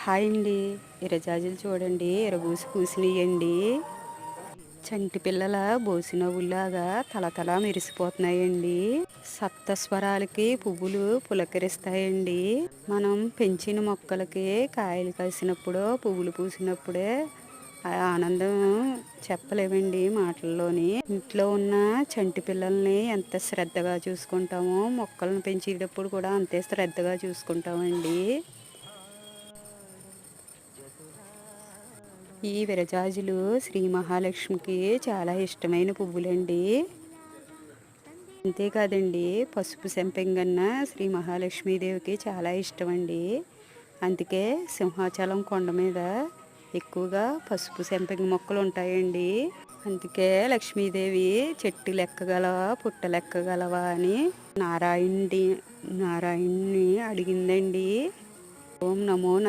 Hi అండి. ఇరజాజులు చూడండి ఎరబూసి పూసినాయండి. చంటి పిల్లల బోసినవ్వులాగా తలతల మెరిసిపోతున్నాయండి. సప్తస్వరాలకి పువ్వులు పులకరిస్తాయండి. మనం పెంచిన మొక్కలకి కాయలు కాసినప్పుడు పువ్వులు పూసినప్పుడే ఆ ఆనందం చెప్పలేమండి మాటల్లోని. ఇంట్లో ఉన్న చంటి పిల్లల్ని ఎంత శ్రద్ధగా చూసుకుంటామో మొక్కలను పెంచేటప్పుడు కూడా అంతే శ్రద్ధగా చూసుకుంటామండి. ఈ విరజాజులు శ్రీ మహాలక్ష్మికి చాలా ఇష్టమైన పువ్వులండి. అంతేకాదండి, పసుపు సెంపెంగన్న శ్రీ మహాలక్ష్మీదేవికి చాలా ఇష్టమండి. అందుకే సింహాచలం కొండ మీద ఎక్కువగా పసుపు సెంపెంగ మొక్కలు ఉంటాయండి. అందుకే లక్ష్మీదేవి చెట్టు లెక్కగలవా పుట్ట లెక్కగలవా అని నారాయణుని అడిగిందండి. ఓం నమో